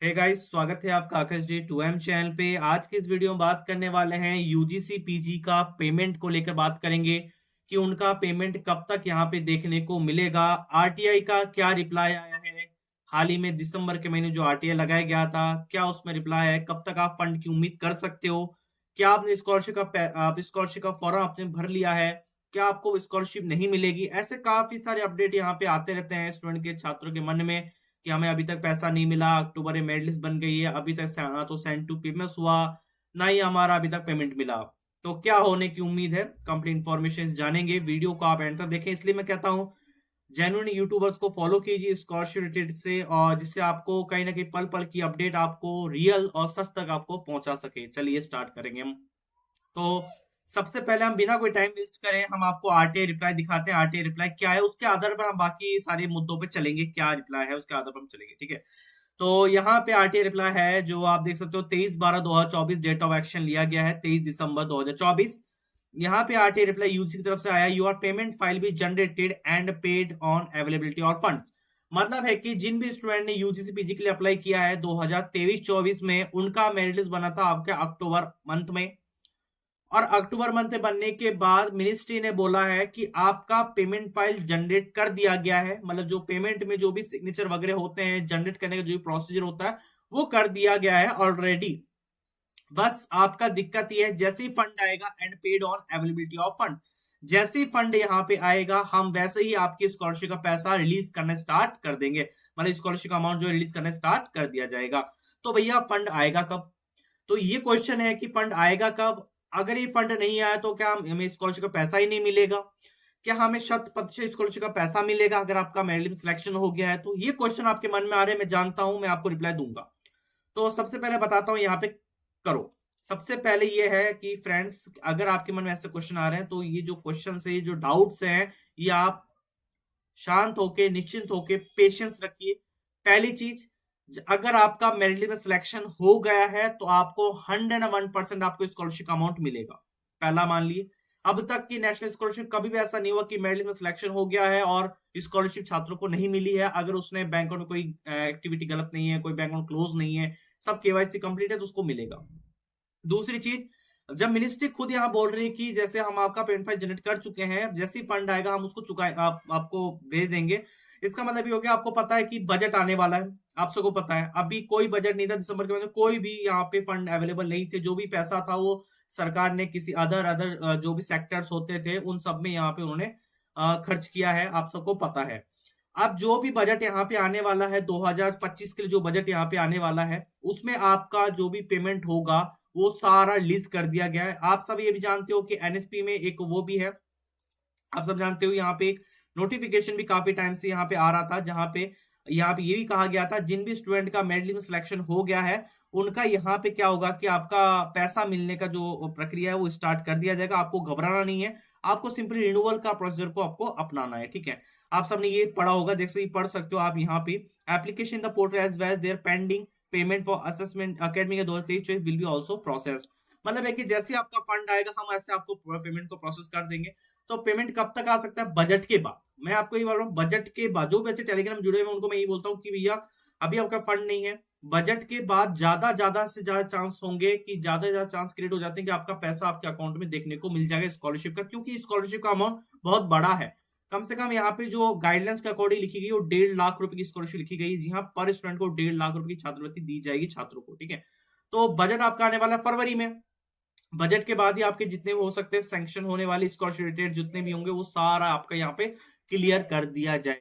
Hey guys, स्वागत है आपका आकाश जी 2M चैनल पे। आज की इस वीडियो में बात करने वाले हैं यूजीसी पीजी का पेमेंट को लेकर बात करेंगे कि उनका पेमेंट कब तक यहाँ पे देखने को मिलेगा। आरटीआई का क्या रिप्लाई आया है, हाल ही में दिसंबर के महीने जो आरटीआई लगाया गया था, क्या उसमें रिप्लाई है, कब तक आप फंड की उम्मीद कर सकते हो, क्या आपने स्कॉलरशिप का फॉर्म आपने भर लिया है, क्या आपको स्कॉलरशिप नहीं मिलेगी। ऐसे काफी सारे अपडेट यहाँ पे आते रहते हैं स्टूडेंट के, छात्रों के मन में कि हमें अभी तक पैसा नहीं मिला, अक्टूबर में मेरिट लिस्ट बन गई है, अभी तक ना तो सेंड टू पेमेंट हुआ, ना ही हमारा अभी तक पेमेंट मिला। तो क्या होने की उम्मीद है, कंप्लीट इन्फॉर्मेशन जानेंगे। वीडियो को आप एंड तक देखें, इसलिए मैं कहता हूँ जेन्युइन यूट्यूबर्स को फॉलो कीजिए स्कॉलरशिप रिलेटेड से, और जिससे आपको कहीं ना कहीं पल पल की अपडेट आपको रियल और सच तक आपको पहुंचा सके। चलिए स्टार्ट करेंगे हम। तो सबसे पहले हम बिना कोई टाइम वेस्ट करें, हम आपको आरटीआई रिप्लाई दिखाते हैं। आरटीआई रिप्लाई क्या है, उसके आधार पर हम बाकी सारे मुद्दों पे चलेंगे। क्या रिप्लाई है उसके आधार पर हम चलेंगे, ठीक है। तो यहाँ पे आरटीआई रिप्लाई है जो आप देख सकते हो, 23/12/2024 डेट ऑफ एक्शन लिया गया है, 23 दिसंबर 2024। यहाँ पे आरटीआई रिप्लाई यूजी की तरफ से आया, your payment file be generated and paid on availability और फंड्स। मतलब है कि जिन भी स्टूडेंट ने यूजीसी पीजी के लिए अप्लाई किया है 2023-24 में, उनका मेरिट लिस्ट बना था आपके अक्टूबर मंथ में, और अक्टूबर मंथ में बनने के बाद मिनिस्ट्री ने बोला है कि आपका पेमेंट फाइल जनरेट कर दिया गया है। मतलब जो पेमेंट में जो भी सिग्नेचर वगैरह होते हैं, जनरेट करने का जो भी प्रोसीजर होता है, वो कर दिया गया है ऑलरेडी। बस आपका दिक्कत ये है, जैसे ही फंड आएगा and paid on availability of fund, जैसे ही फंड यहाँ पे आएगा हम वैसे ही आपकी स्कॉलरशिप का पैसा रिलीज करना स्टार्ट कर देंगे। मतलब स्कॉलरशिप का अमाउंट जो है रिलीज करना स्टार्ट कर दिया जाएगा। तो भैया फंड आएगा कब? तो ये क्वेश्चन है कि फंड आएगा कब। अगर ये फंड नहीं आया तो क्या हमें स्कॉलरशिप का पैसा ही नहीं मिलेगा? क्या हमें 100% स्कॉलरशिप का पैसा मिलेगा अगर आपका मेरिट सिलेक्शन हो गया है? तो ये क्वेश्चन आपके मन में आ रहे हैं, मैं जानता हूं, मैं आपको रिप्लाई दूंगा। तो सबसे पहले बताता हूं यहाँ पे करो। सबसे पहले ये है कि फ्रेंड्स, अगर आपके मन में ऐसे क्वेश्चन आ रहे हैं तो ये जो क्वेश्चन है, ये जो डाउट्स हैं, ये आप शांत होके, निश्चिंत होके पेशेंस रखिए। पहली चीज, अगर आपका मेरिट में सिलेक्शन हो गया है तो आपको 101% आपको स्कॉलरशिप अमाउंट मिलेगा। पहला मान लिए, अब तक की नेशनल स्कॉलरशिप कभी भी ऐसा नहीं हुआ कि मेरिट में सिलेक्शन हो गया है और स्कॉलरशिप छात्रों को नहीं मिली है। अगर उसने बैंक अकाउंट में कोई एक्टिविटी गलत नहीं है, कोई बैंक अकाउंट क्लोज नहीं है, सब केवाईसी कंप्लीट है, तो उसको मिलेगा। दूसरी चीज, जब मिनिस्ट्री खुद यहाँ बोल रही है कि जैसे हम आपका पेमेंट फाइल जनरेट कर चुके हैं, जैसे ही फंड आएगा हम उसको आपको भेज देंगे। इसका मतलब ये हो गया, आपको पता है कि बजट आने वाला है। आप सबको पता है अभी कोई बजट नहीं था दिसंबर के महीने, कोई भी यहाँ पे फंड अवेलेबल नहीं थे। जो भी पैसा था वो सरकार ने किसी अदर जो भी सेक्टर्स होते थे उन सब में यहाँ पे उन्होंने खर्च किया है, आप सबको पता है। अब जो भी बजट यहाँ पे आने वाला है 2025 के लिए, जो बजट यहाँ पे आने वाला है, उसमें आपका जो भी पेमेंट होगा वो सारा लिस्ट कर दिया गया है। आप सब ये भी जानते हो कि एनएसपी में एक वो भी है, आप सब जानते हो यहाँ पे एक नोटिफिकेशन भी काफी टाइम से यहाँ पे आ रहा था, जहां पे यहाँ पे ये भी कहा गया था जिन भी स्टूडेंट का मेरिट में सिलेक्शन हो गया है उनका यहाँ पे क्या होगा कि आपका पैसा मिलने का जो प्रक्रिया है वो स्टार्ट कर दिया जाएगा। आपको घबराना नहीं है, आपको सिंपली रिन्यूअल का प्रोसीजर को आपको अपनाना है, ठीक है। आप सबने ये पढ़ा होगा, जैसे ही पढ़ सकते हो आप यहाँ पे, application the portal as well their pending payment for assessment academic 2023 will be also processed. मतलब है कि जैसे आपका फंड आएगा हम ऐसे आपको पेमेंट को प्रोसेस कर देंगे। तो पेमेंट कब तक आ सकता है? बजट के बाद। मैं आपको ये बोल रहा हूँ, बजट के बाद। जो भी अच्छे टेलीग्राम जुड़े हुए हैं उनको मैं ये बोलता हूँ कि भैया अभी आपका फंड नहीं है, बजट के बाद ज्यादा से ज्यादा चांस होंगे कि ज्यादा से ज्यादा चांस क्रिएट हो जाते हैं कि आपका पैसा आपके अकाउंट में देखने को मिल जाएगा स्कॉलरशिप का, क्योंकि स्कॉलरशिप का अमाउंट बहुत बड़ा है। कम से कम यहाँ पे जो गाइडलाइंस के अकॉर्डिंग लिखी गई वो 1.5 लाख रुपए की स्कॉलरशिप लिखी गई, जी हाँ, पर स्टूडेंट को 1.5 लाख रुपए की छात्रवृत्ति दी जाएगी छात्रों को, ठीक है। तो बजट आपका आने वाला है फरवरी में। बजट के बाद ही आपके जितने भी हो सकते हैं सैंक्शन होने वाले स्कॉलरशिप रिलेटेड जितने भी होंगे वो सारा आपका यहाँ पे क्लियर कर दिया जाए।